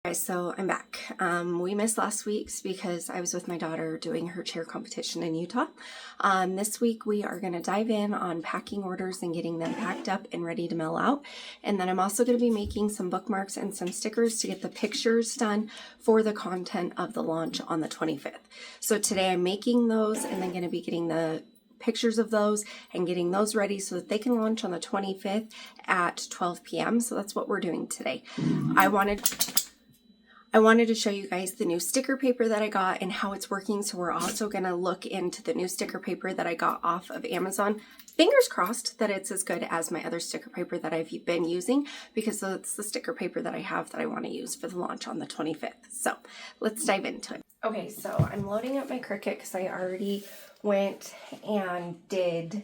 Guys, so I'm back. We missed last week's because I was with my daughter doing her chair competition in Utah. This week we are going to dive in on packing orders and getting them packed up and ready to mail out. And then I'm also going to be making some bookmarks and some stickers to get the pictures done for the content of the launch on the 25th. So today I'm making those and then going to be getting the pictures of those and getting those ready so that they can launch on the 25th at 12 p.m. So that's what we're doing today. I wanted to show you guys the new sticker paper that I got and how it's working. So we're also going to look into the new sticker paper that I got off of Amazon. Fingers crossed that it's as good as my other sticker paper that I've been using, because it's the sticker paper that I have that I want to use for the launch on the 25th. So let's dive into it. Okay, so I'm loading up my Cricut because I already went and did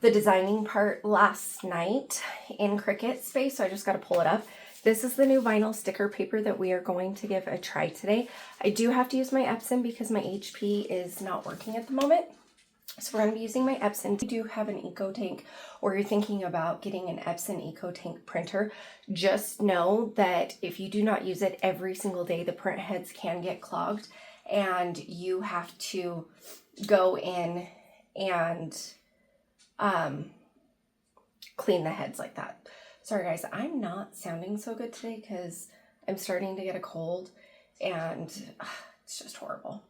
the designing part last night in Cricut Space. So I just got to pull it up. This is the new vinyl sticker paper that we are going to give a try today. I do have to use my Epson because my HP is not working at the moment. So we're going to be using my Epson. If you do have an EcoTank or you're thinking about getting an Epson EcoTank printer, just know that if you do not use it every single day, the print heads can get clogged and you have to go in and clean the heads like that. Sorry guys, I'm not sounding so good today because I'm starting to get a cold and it's just horrible.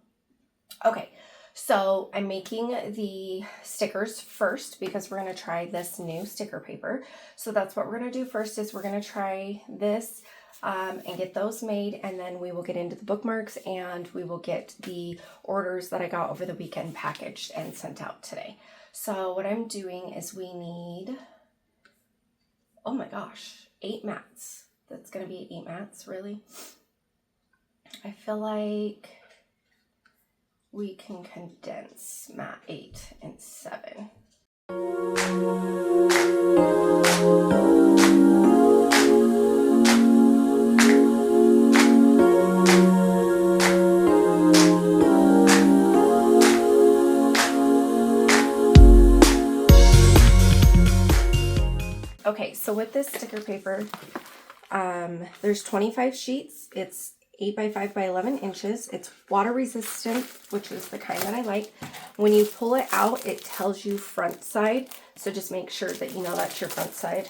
Okay, so I'm making the stickers first because we're going to try this new sticker paper. So that's what we're going to do first, is we're going to try this and get those made, and then we will get into the bookmarks and we will get the orders that I got over the weekend packaged and sent out today. So what I'm doing is we need, oh my gosh, 8 mats. That's going to be 8 mats, really? I feel like we can condense mat 8 and 7. Okay, so with this sticker paper, there's 25 sheets. It's 8 by 5 by 11 inches. It's water resistant, which is the kind that I like. When you pull it out, it tells you front side. So just make sure that you know that's your front side.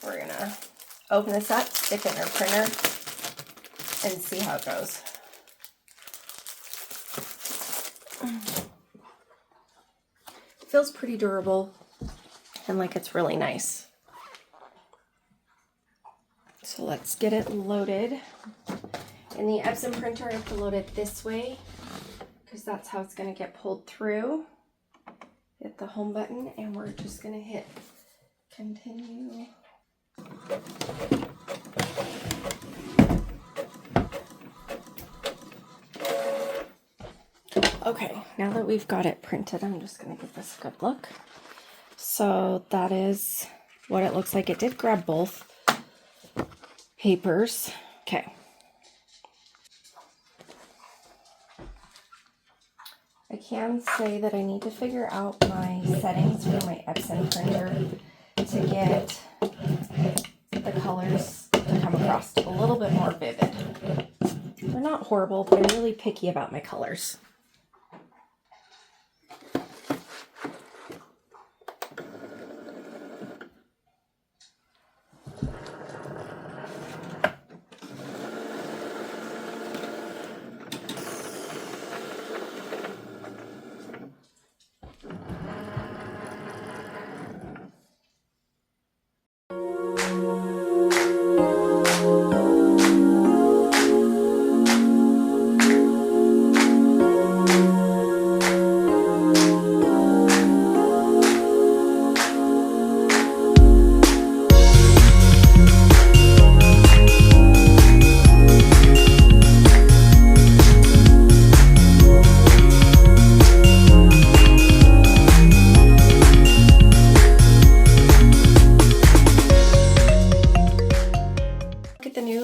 We're gonna open this up, stick it in our printer, and see how it goes. It feels pretty durable and like it's really nice. So let's get it loaded. In the Epson printer, I have to load it this way because that's how it's going to get pulled through. Hit the home button and we're just going to hit continue. Okay, now that we've got it printed, I'm just going to give this a good look. So that is what it looks like. It did grab both papers. Okay. I can say that I need to figure out my settings for my Epson printer to get the colors to come across a little bit more vivid. They're not horrible, but I'm really picky about my colors.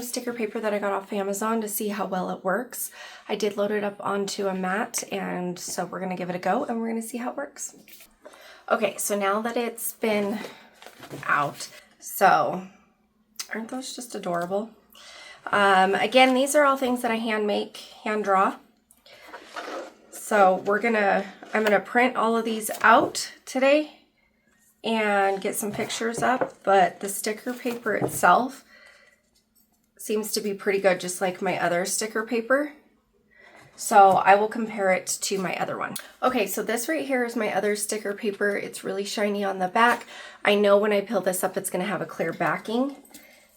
Sticker paper that I got off Amazon to see how well it works. I did load it up onto a mat, and so we're going to give it a go and we're going to see how it works. Okay, so now that it's been out, so Aren't those just adorable? Again, these are all things that I hand draw. So I'm gonna print all of these out today and get some pictures up, but the sticker paper itself seems to be pretty good, just like my other sticker paper. So I will compare it to my other one. Okay, so this right here is my other sticker paper. It's really shiny on the back. I know when I peel this up, it's gonna have a clear backing.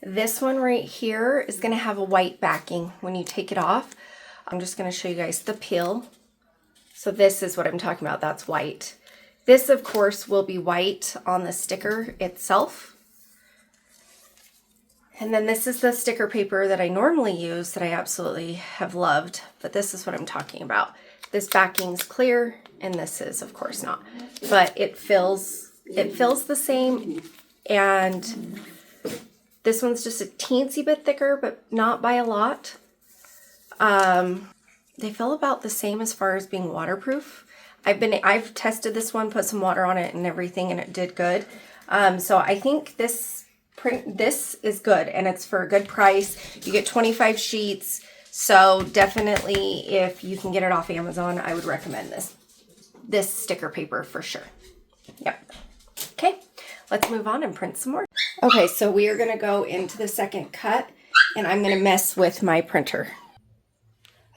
This one right here is gonna have a white backing when you take it off. I'm just gonna show you guys the peel. So this is what I'm talking about, that's white. This, of course, will be white on the sticker itself. And then this is the sticker paper that I normally use that I absolutely have loved, but this is what I'm talking about. This backing's clear, and this is, of course, not. But it fills the same, and this one's just a teensy bit thicker, but not by a lot. They feel about the same as far as being waterproof. I've tested this one, put some water on it and everything, and it did good. So I think this is good, and it's for a good price. You get 25 sheets. So definitely, if you can get it off Amazon, I would recommend this sticker paper for sure. Yep. Okay, let's move on and print some more. Okay, so we are gonna go into the second cut, and I'm gonna mess with my printer.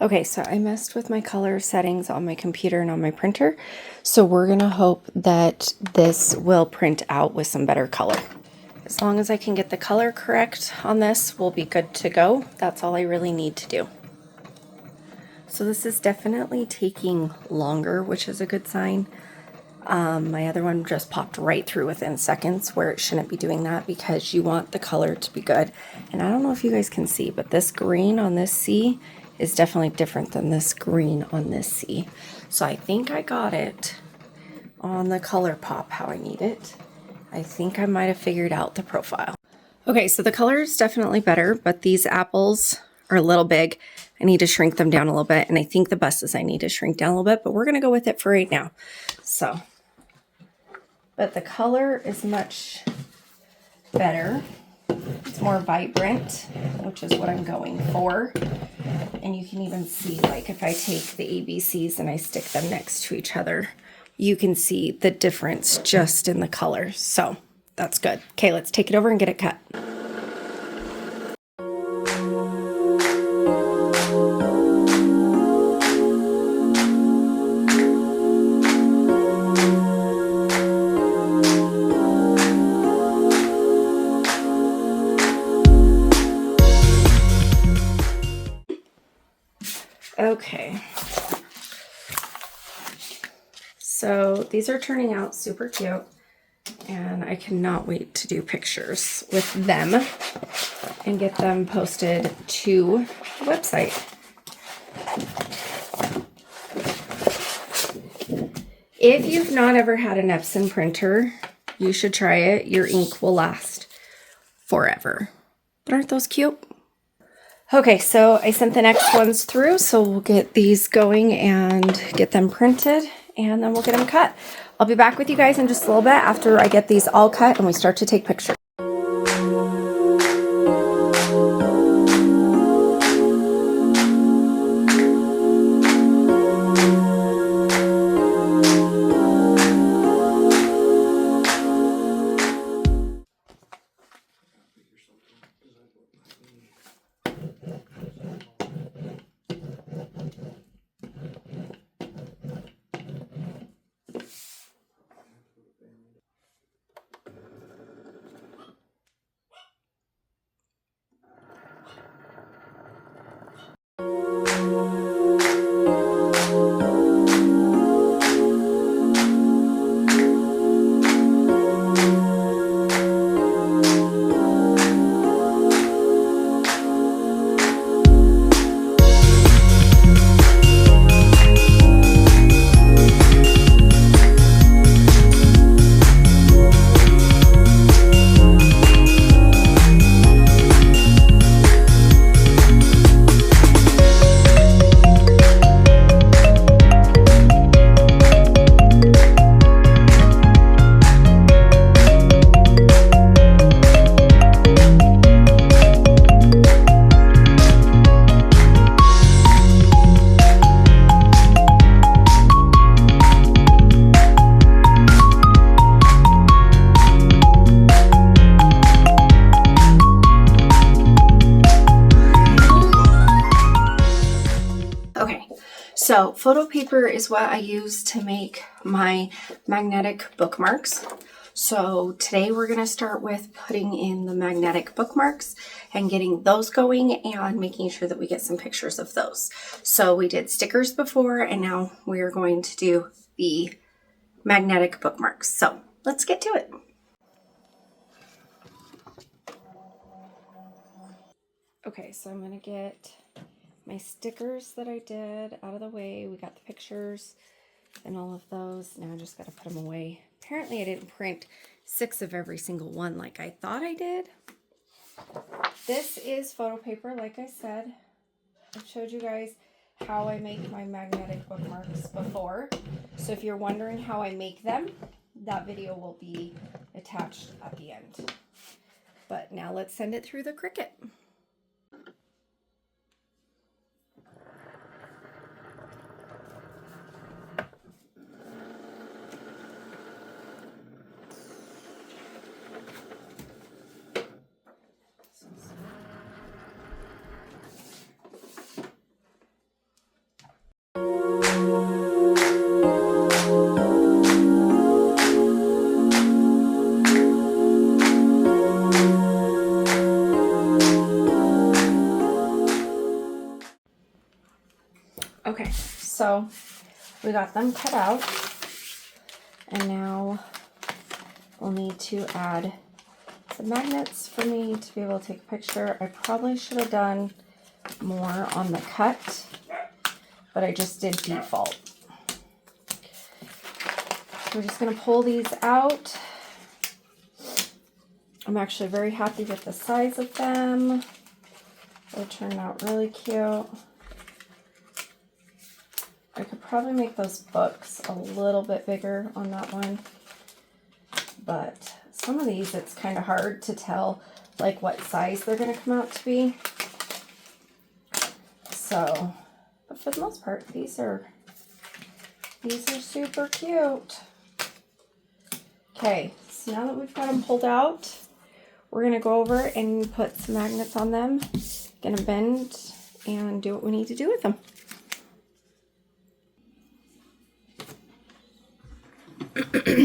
Okay, so I messed with my color settings on my computer and on my printer. So we're gonna hope that this will print out with some better color. As long as I can get the color correct on this, we'll be good to go. That's all I really need to do. So this is definitely taking longer, which is a good sign. My other one just popped right through within seconds, where it shouldn't be doing that because you want the color to be good. And I don't know if you guys can see, but this green on this C is definitely different than this green on this C. So I think I got it on the color pop how I need it. I think I might have figured out the profile. Okay, so the color is definitely better, but these apples are a little big. I need to shrink them down a little bit, and I think the buses I need to shrink down a little bit, but we're gonna go with it for right now. So, but the color is much better. It's more vibrant, which is what I'm going for. And you can even see, like, if I take the ABCs and I stick them next to each other, you can see the difference just in the color. So that's good. Okay, let's take it over and get it cut. Okay, so these are turning out super cute, and I cannot wait to do pictures with them and get them posted to the website. If you've not ever had an Epson printer, you should try it. Your ink will last forever. But aren't those cute? Okay, so I sent the next ones through, so we'll get these going and get them printed, and then we'll get them cut. I'll be back with you guys in just a little bit after I get these all cut and we start to take pictures. So photo paper is what I use to make my magnetic bookmarks. So today we're going to start with putting in the magnetic bookmarks and getting those going and making sure that we get some pictures of those. So we did stickers before, and now we are going to do the magnetic bookmarks. So let's get to it. Okay, so I'm going to get my stickers that I did out of the way. We got the pictures and all of those. Now I just got to put them away. Apparently I didn't print 6 of every single one like I thought I did. This is photo paper, like I said. I've showed you guys how I make my magnetic bookmarks before. So if you're wondering how I make them, that video will be attached at the end. But now let's send it through the Cricut. Okay, so we got them cut out, and now we'll need to add some magnets for me to be able to take a picture. I probably should have done more on the cut, but I just did default. We're just going to pull these out. I'm actually very happy with the size of them. They turned out really cute. I could probably make those books a little bit bigger on that one, but some of these it's kind of hard to tell like what size they're going to come out to be. So, but for the most part, these are super cute. Okay, so now that we've got them pulled out, we're going to go over and put some magnets on them, going to bend and do what we need to do with them. Okay,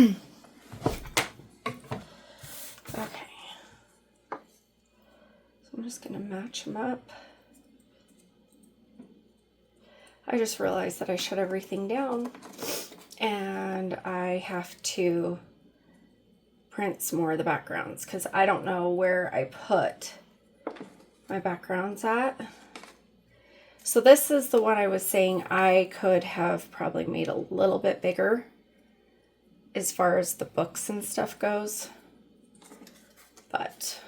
so I'm just going to match them up. I just realized that I shut everything down and I have to print some more of the backgrounds because I don't know where I put my backgrounds at. So this is the one I was saying I could have probably made a little bit bigger as far as the books and stuff goes, but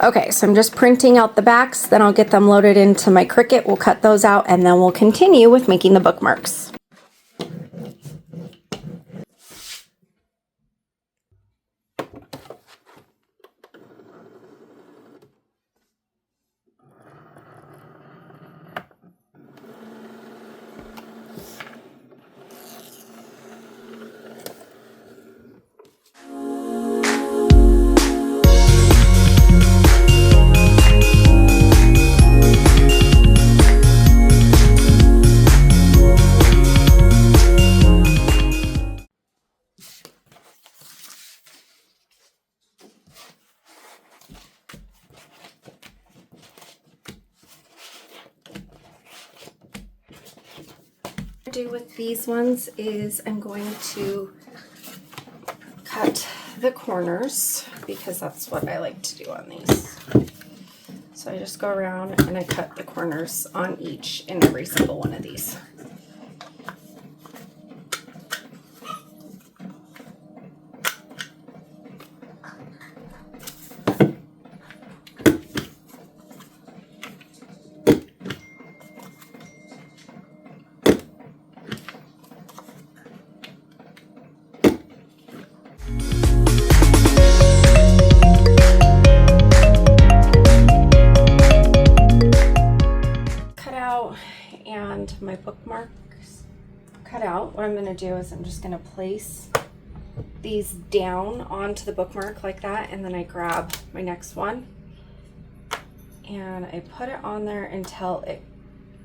okay, so I'm just printing out the backs, then I'll get them loaded into my Cricut. We'll cut those out and then we'll continue with making the bookmarks. Do with these ones is I'm going to cut the corners because that's what I like to do on these. So I just go around and I cut the corners on each and every single one of these. And my bookmarks cut out. What I'm going to do is I'm just going to place these down onto the bookmark like that, and then I grab my next one and I put it on there until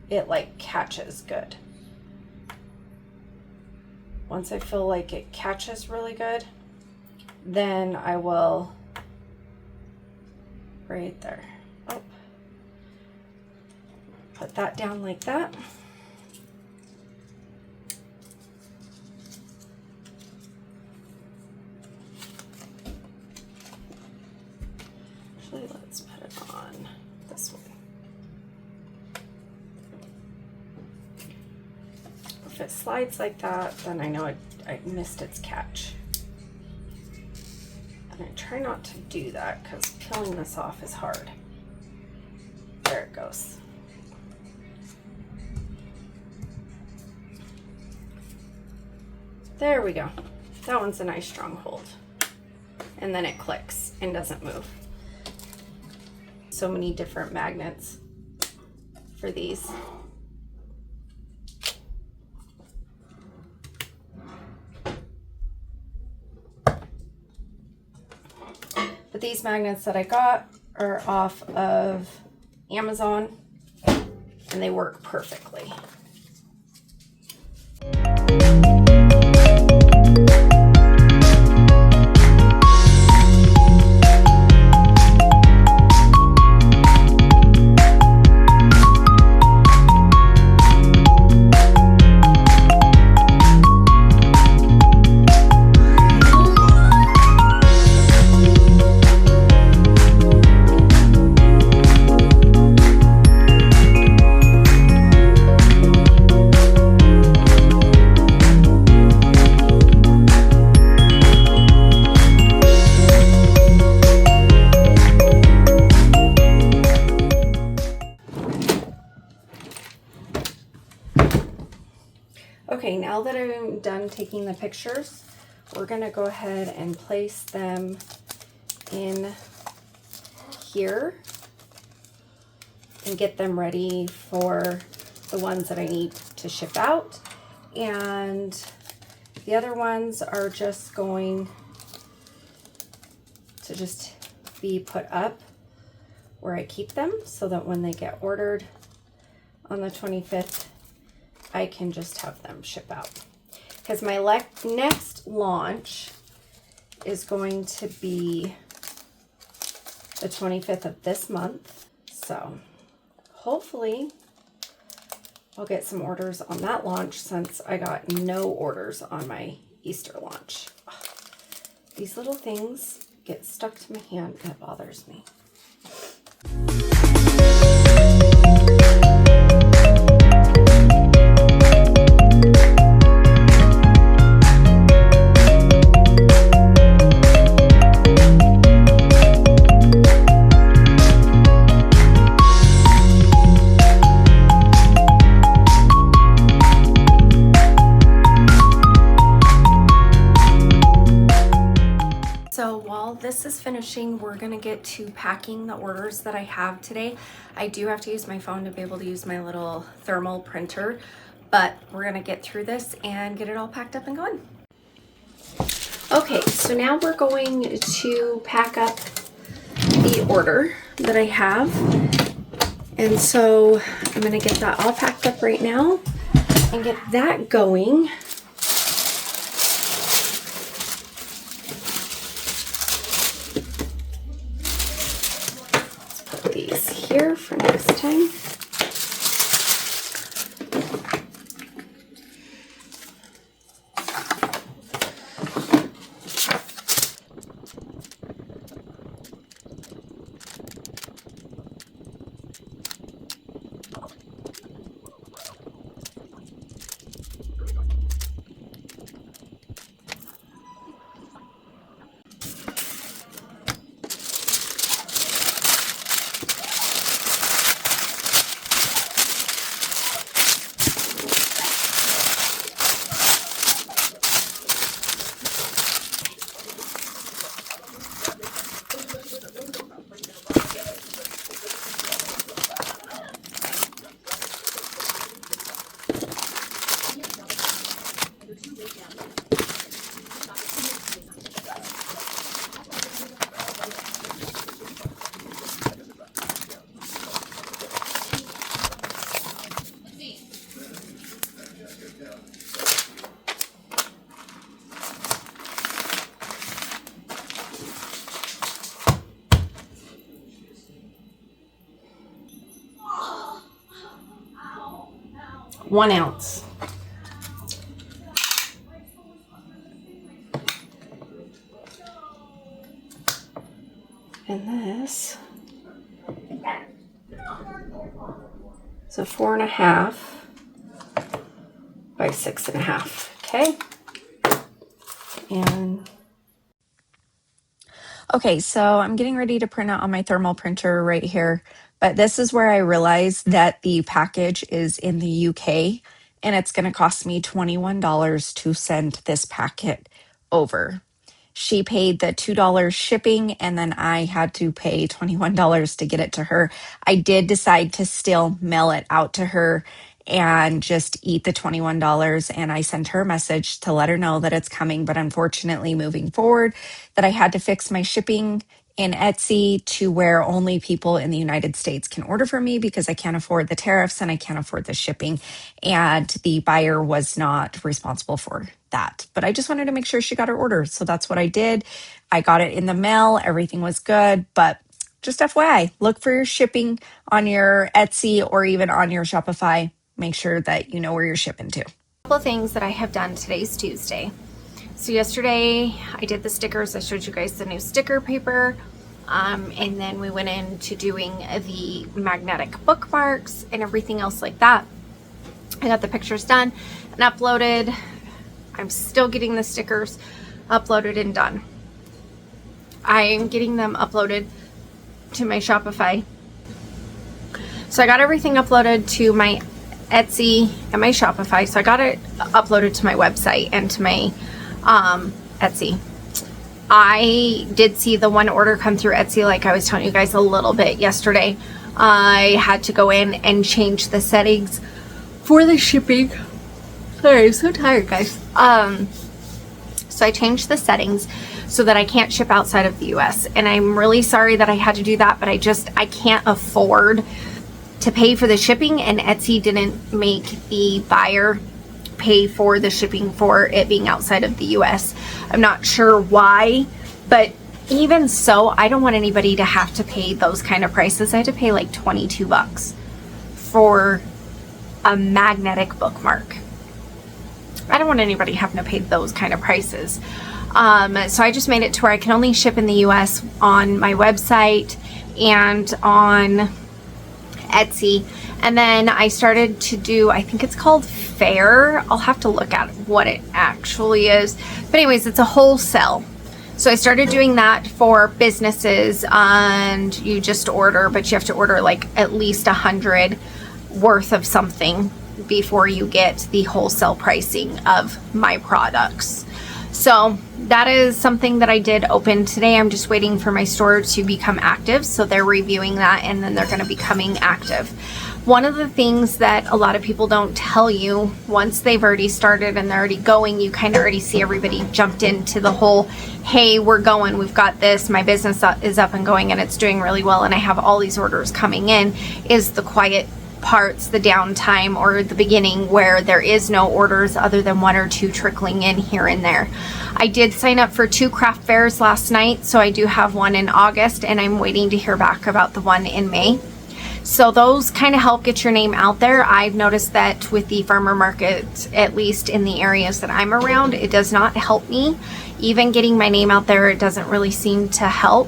it like catches good. Once I feel like it catches really good, then I will, right there, oh, put that down like that. Actually, let's put it on this one. If it slides like that, then I know I missed its catch. And I try not to do that because peeling this off is hard. There it goes. There we go. That one's a nice strong hold. And then it clicks and doesn't move. So many different magnets for these. But these magnets that I got are off of Amazon and they work perfectly. Okay, now that I'm done taking the pictures, we're gonna go ahead and place them in here and get them ready for the ones that I need to ship out. And the other ones are just going to just be put up where I keep them so that when they get ordered on the 25th, I can just have them ship out. Because my next launch is going to be the 25th of this month. So hopefully I'll get some orders on that launch since I got no orders on my Easter launch. These little things get stuck to my hand and it bothers me. This is finishing. We're gonna get to packing the orders that I have today. I do have to use my phone to be able to use my little thermal printer, but we're gonna get through this and get it all packed up and going. Okay, so now we're going to pack up the order that I have. And so I'm gonna get that all packed up right now and get that going. These here for next time. 1 ounce. And this is a 4.5 by 6.5. Okay. And okay, so I'm getting ready to print out on my thermal printer right here, but this is where I realized that the package is in the UK and it's going to cost me $21 to send this packet over. She paid the $2 shipping, and then I had to pay $21 to get it to her. I did decide to still mail it out to her and just eat the $21. And I sent her a message to let her know that it's coming. But unfortunately, moving forward, that I had to fix my shipping in Etsy to where only people in the United States can order from me because I can't afford the tariffs and I can't afford the shipping. And the buyer was not responsible for that. But I just wanted to make sure she got her order. So that's what I did. I got it in the mail. Everything was good. But just FYI, look for your shipping on your Etsy or even on your Shopify. Make sure that you know where you're shipping to. A couple of things that I have done. Today's Tuesday. So yesterday I did the stickers. I showed you guys the new sticker paper. And then we went into doing the magnetic bookmarks and everything else like that. I got the pictures done and uploaded. I'm still getting the stickers uploaded and done. I'm getting them uploaded to my Shopify. So I got everything uploaded to my Etsy and my Shopify. So I got it uploaded to my website and to my Etsy. I did see the one order come through Etsy, like I was telling you guys a little bit yesterday. I had to go in and change the settings for the shipping. Sorry, I'm so tired, guys. So I changed the settings so that I can't ship outside of the US. And I'm really sorry that I had to do that, but I can't afford to pay for the shipping, and Etsy didn't make the buyer pay for the shipping for it being outside of the US. I'm not sure why, but even so, I don't want anybody to have to pay those kind of prices. I had to pay like $22 for a magnetic bookmark. I don't want anybody having to pay those kind of prices. So I just made it to where I can only ship in the US on my website and on Etsy. And then I started to do, I think it's called Fair. I'll have to look at what it actually is. But anyways, it's a wholesale. So I started doing that for businesses, and you just order, but you have to order like at least 100 worth of something before you get the wholesale pricing of my products. So that is something that I did open today. I'm just waiting for my store to become active. So they're reviewing that, and then they're going to be coming active. One of the things that a lot of people don't tell you, once they've already started and they're already going, you kind of already see everybody jumped into the whole, hey, we're going, we've got this, my business is up and going and it's doing really well and I have all these orders coming in, is the quiet parts, the downtime, or the beginning where there is no orders other than 1 or 2 trickling in here and there. I did sign up for 2 craft fairs last night, so I do have one in August, and I'm waiting to hear back about the one in May. So those kind of help get your name out there. I've noticed that with the farmer market, at least in the areas that I'm around, it does not help me. Even getting my name out there, it doesn't really seem to help.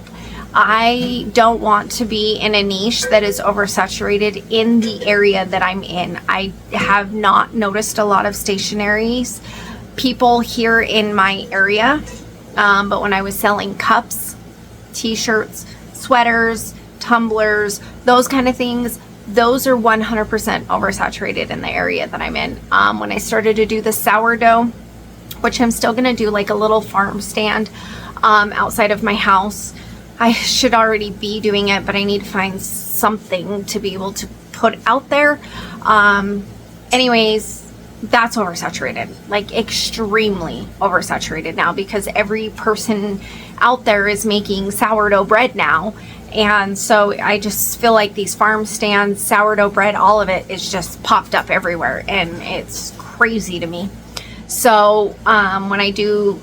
I don't want to be in a niche that is oversaturated in the area that I'm in. I have not noticed a lot of stationaries people here in my area, but when I was selling cups, t-shirts, sweaters, tumblers, those kind of things, those are 100% oversaturated in the area that I'm in. When I started to do the sourdough, which I'm still going to do like a little farm stand outside of my house, I should already be doing it, but I need to find something to be able to put out there. Anyways, that's oversaturated, like extremely oversaturated now, because every person out there is making sourdough bread now. And so I just feel like these farm stands, sourdough bread, all of it is just popped up everywhere, and it's crazy to me. So when I do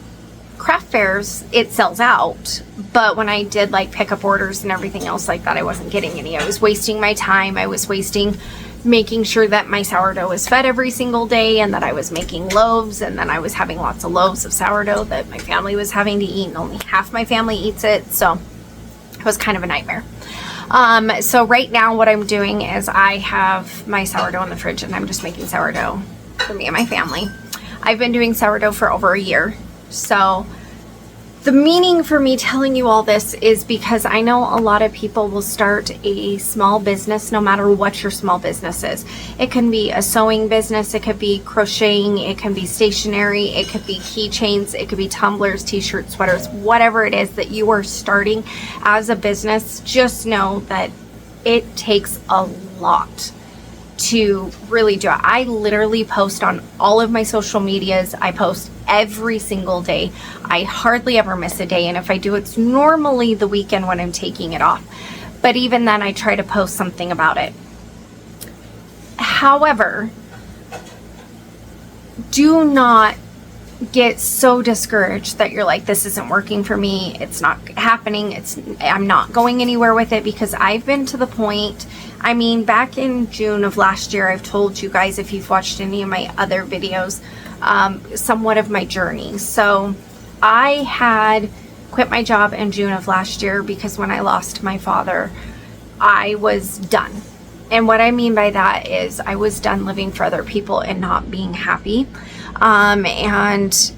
craft fairs, it sells out, but when I did like pickup orders and everything else like that, I wasn't getting any. I was wasting my time. I was wasting making sure that my sourdough was fed every single day and that I was making loaves, and then I was having lots of loaves of sourdough that my family was having to eat, and only half my family eats it. So it was kind of a nightmare. So right now what I'm doing is I have my sourdough in the fridge, and I'm just making sourdough for me and my family. I've been doing sourdough for over a year. So the meaning for me telling you all this is because I know a lot of people will start a small business, no matter what your small business is. It can be a sewing business, it could be crocheting, it can be stationery, it could be keychains, it could be tumblers, t-shirts, sweaters, whatever it is that you are starting as a business. Just know that it takes a lot to really do it. I literally post on all of my social medias. I post every single day. I hardly ever miss a day, and if I do, it's normally the weekend when I'm taking it off. But even then, I try to post something about it. However, do not get so discouraged that you're like, this isn't working for me, it's not happening, I'm not going anywhere with it, because I've been to the point, I mean, back in June of last year, I've told you guys, if you've watched any of my other videos, somewhat of my journey. So I had quit my job in June of last year because when I lost my father, I was done. And what I mean by that is I was done living for other people and not being happy. And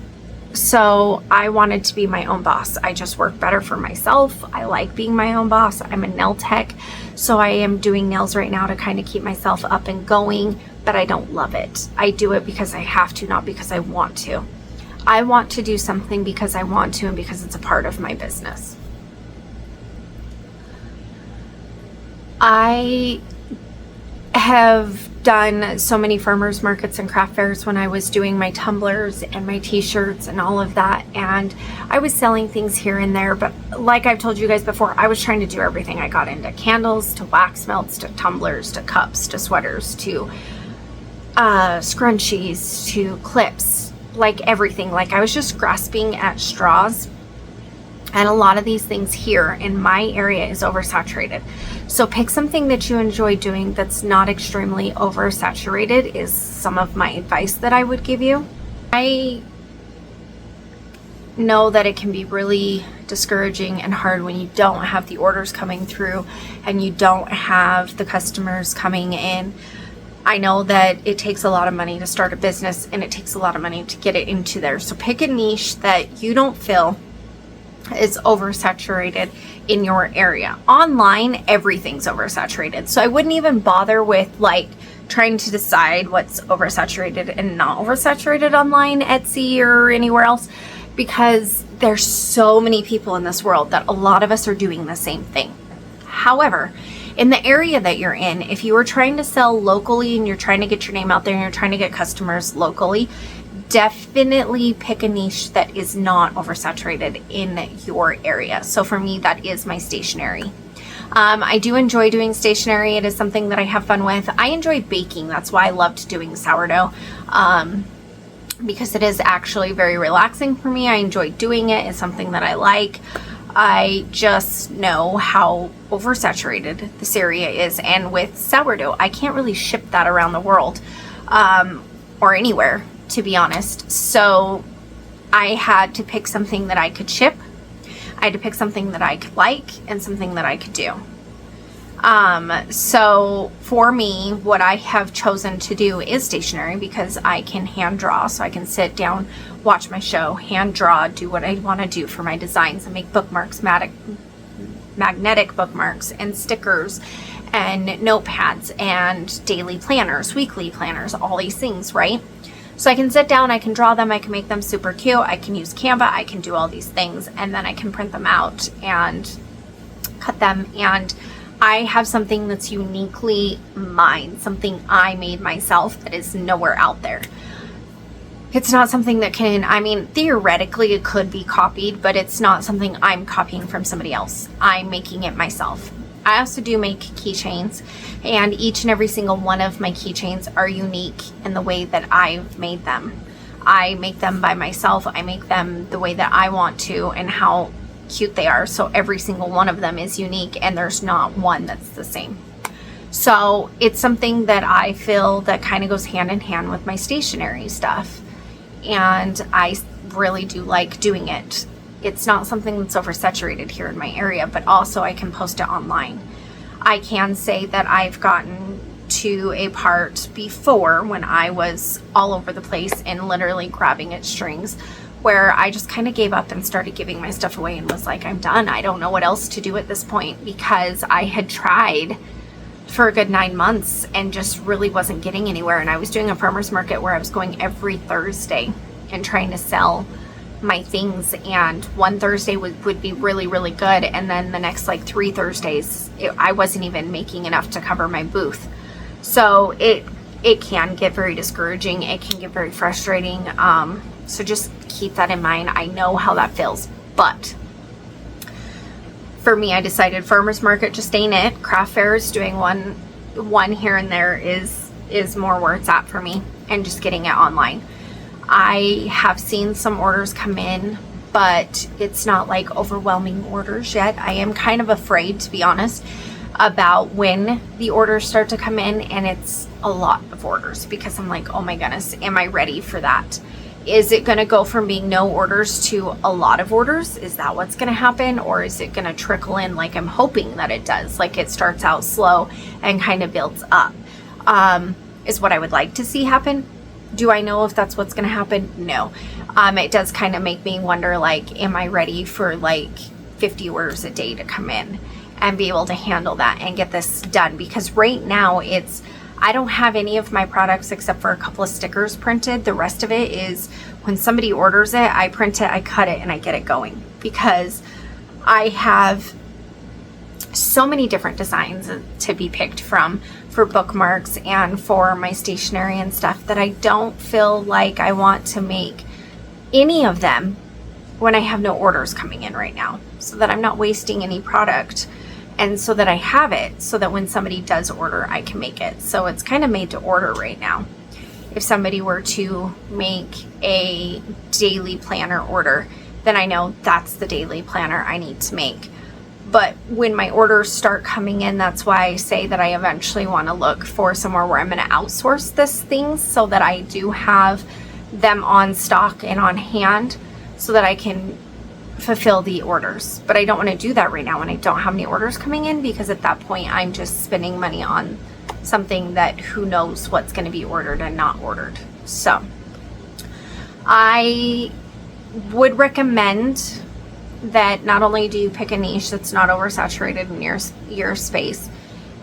so I wanted to be my own boss. I just work better for myself. I like being my own boss. I'm a nail tech, so I am doing nails right now to kind of keep myself up and going, but I don't love it. I do it because I have to, not because I want to. I want to do something because I want to and because it's a part of my business. I have done so many farmers markets and craft fairs when I was doing my tumblers and my t-shirts and all of that, and I was selling things here and there, but like I've told you guys before, I was trying to do everything. I got into candles to wax melts to tumblers to cups to sweaters to scrunchies to clips, like everything. Like I was just grasping at straws. And a lot of these things here in my area is oversaturated. So pick something that you enjoy doing that's not extremely oversaturated is some of my advice that I would give you. I know that it can be really discouraging and hard when you don't have the orders coming through and you don't have the customers coming in. I know that it takes a lot of money to start a business, and it takes a lot of money to get it into there. So pick a niche that you don't feel is oversaturated in your area. Online, everything's oversaturated. So I wouldn't even bother with like trying to decide what's oversaturated and not oversaturated online, Etsy or anywhere else, because there's so many people in this world that a lot of us are doing the same thing. However, in the area that you're in, if you are trying to sell locally and you're trying to get your name out there and you're trying to get customers locally, definitely pick a niche that is not oversaturated in your area. So for me, that is my stationery. I do enjoy doing stationery. It is something that I have fun with. I enjoy baking. That's why I loved doing sourdough, because it is actually very relaxing for me. I enjoy doing it. It's something that I like. I just know how oversaturated this area is. And with sourdough, I can't really ship that around the world or anywhere, to be honest. So I had to pick something that I could ship. I had to pick something that I could like and something that I could do. So for me, what I have chosen to do is stationery, because I can hand draw. So I can sit down, watch my show, hand draw, do what I want to do for my designs, and make bookmarks, magnetic bookmarks and stickers and notepads and daily planners, weekly planners, all these things, right? So I can sit down, I can draw them, I can make them super cute, I can use Canva, I can do all these things, and then I can print them out and cut them, and I have something that's uniquely mine, something I made myself that is nowhere out there. It's not something that can, I mean, theoretically it could be copied, but it's not something I'm copying from somebody else. I'm making it myself. I also do make keychains, and each and every single one of my keychains are unique in the way that I've made them. I make them by myself. I make them the way that I want to and how cute they are. So every single one of them is unique, and there's not one that's the same. So it's something that I feel that kind of goes hand in hand with my stationery stuff. And I really do like doing it. It's not something that's oversaturated here in my area, but also I can post it online. I can say that I've gotten to a part before when I was all over the place and literally grabbing at strings, where I just kind of gave up and started giving my stuff away and was like, I'm done. I don't know what else to do at this point, because I had tried for a good 9 months and just really wasn't getting anywhere. And I was doing a farmer's market where I was going every Thursday and trying to sell my things, and one Thursday would be really, really good, and then the next like 3 Thursdays I wasn't even making enough to cover my booth. So it can get very discouraging. It can get very frustrating. So just keep that in mind. I know how that feels, but for me, I decided farmers market just ain't it. Craft fairs, doing one here and there is more where it's at for me, and just getting it online. I have seen some orders come in, but it's not like overwhelming orders yet. I am kind of afraid, to be honest, about when the orders start to come in and it's a lot of orders, because I'm like, oh my goodness, am I ready for that? Is it going to go from being no orders to a lot of orders? Is that what's going to happen? Or is it going to trickle in like I'm hoping that it does? Like it starts out slow and kind of builds up, is what I would like to see happen. Do I know if that's what's going to happen? No. It does kind of make me wonder, like, am I ready for like 50 orders a day to come in and be able to handle that and get this done? Because right now I don't have any of my products except for a couple of stickers printed. The rest of it is when somebody orders it, I print it, I cut it, and I get it going, because I have so many different designs to be picked from for bookmarks and for my stationery and stuff, that I don't feel like I want to make any of them when I have no orders coming in right now, so that I'm not wasting any product, and so that I have it so that when somebody does order, I can make it. So it's kind of made to order right now. If somebody were to make a daily planner order, then I know that's the daily planner I need to make. But when my orders start coming in, that's why I say that I eventually want to look for somewhere where I'm going to outsource this things, so that I do have them on stock and on hand, so that I can fulfill the orders. But I don't want to do that right now when I don't have any orders coming in, because at that point I'm just spending money on something that who knows what's going to be ordered and not ordered. So I would recommend that not only do you pick a niche that's not oversaturated in your space,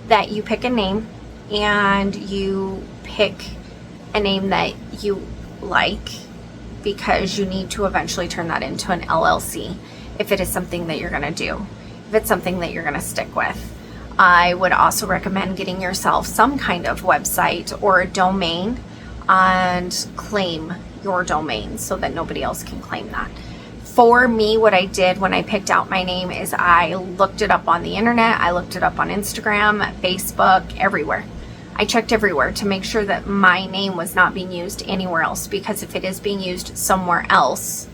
that you pick a name, and you pick a name that you like, because you need to eventually turn that into an LLC if it is something that you're going to do, if it's something that you're going to stick with. I would also recommend getting yourself some kind of website or a domain and claim your domain so that nobody else can claim that. For me, what I did when I picked out my name is I looked it up on the internet. I looked it up on Instagram, Facebook, everywhere. I checked everywhere to make sure that my name was not being used anywhere else, because if it is being used somewhere else,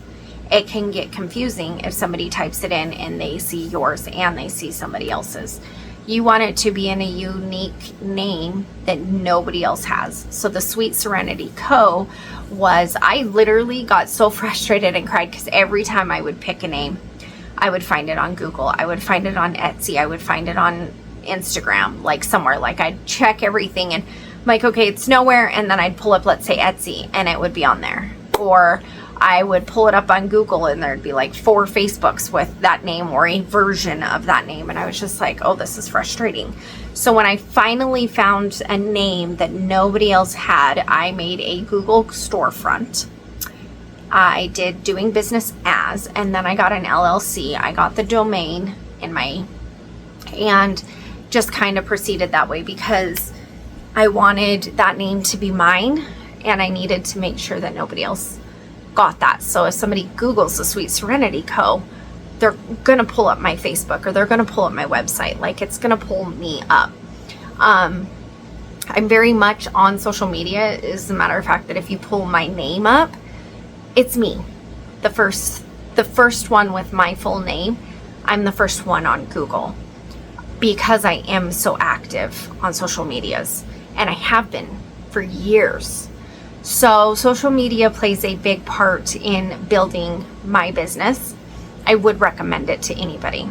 it can get confusing if somebody types it in and they see yours and they see somebody else's. You want it to be in a unique name that nobody else has. So the Sweet Serenity Co. was, I literally got so frustrated and cried, because every time I would pick a name, I would find it on Google, I would find it on Etsy, I would find it on Instagram, like somewhere. Like I'd check everything and I'm like, okay, it's nowhere, and then I'd pull up, let's say, Etsy, and it would be on there. Or I would pull it up on Google and there'd be like 4 Facebooks with that name or a version of that name, and I was just like, oh, this is frustrating. So when I finally found a name that nobody else had, I made a Google storefront. I did doing business as, and then I got an LLC. I got the domain and just kind of proceeded that way, because I wanted that name to be mine, and I needed to make sure that nobody else got that. So if somebody Googles the Sweet Serenity Co., they're gonna pull up my Facebook, or they're gonna pull up my website. Like, it's gonna pull me up. I'm very much on social media. As a matter of fact, that if you pull my name up, it's me. The first one with my full name, I'm the first one on Google. because I am so active on social medias, and I have been for years. So social media plays a big part in building my business. I would recommend it to anybody.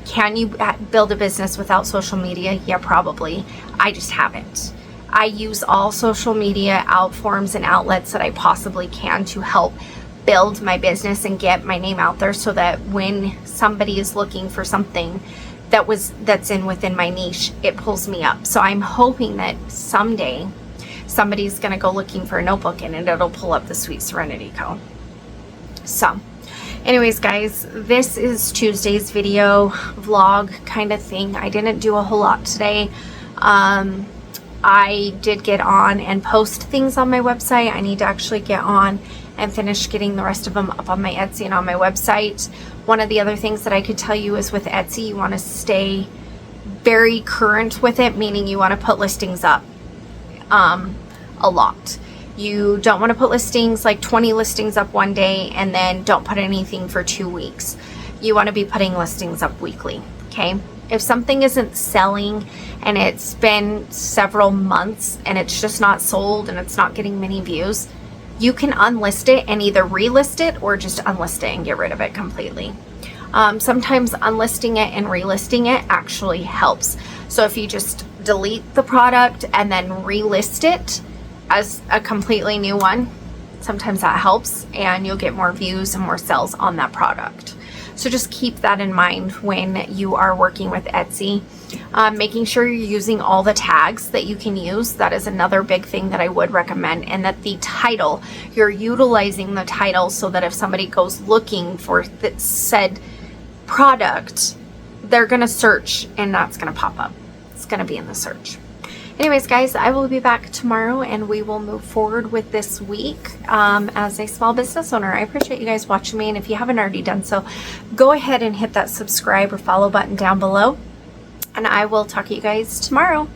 Can you build a business without social media? Yeah, probably. I just haven't. I use all social media forms and outlets that I possibly can to help build my business and get my name out there, so that when somebody is looking for something that's within my niche, it pulls me up. So I'm hoping that someday somebody's going to go looking for a notebook and it'll pull up the Sweet Serenity Co. So anyways, guys, this is Tuesday's video vlog kind of thing. I didn't do a whole lot today. I did get on and post things on my website. I need to actually get on and finish getting the rest of them up on my Etsy and on my website. One of the other things that I could tell you is with Etsy, you want to stay very current with it, meaning you want to put listings up a lot. You don't want to put listings, like 20 listings up one day and then don't put anything for 2 weeks. You want to be putting listings up weekly, okay? If something isn't selling and it's been several months and it's just not sold and it's not getting many views, you can unlist it and either relist it or just unlist it and get rid of it completely. Sometimes unlisting it and relisting it actually helps. So if you just delete the product and then relist it as a completely new one, sometimes that helps and you'll get more views and more sales on that product. So just keep that in mind when you are working with Etsy. Making sure you're using all the tags that you can use. That is another big thing that I would recommend. And that the title, you're utilizing the title so that if somebody goes looking for said product, they're going to search and that's going to pop up. It's going to be in the search. Anyways, guys, I will be back tomorrow and we will move forward with this week as a small business owner. I appreciate you guys watching me, and if you haven't already done so, go ahead and hit that subscribe or follow button down below, and I will talk to you guys tomorrow.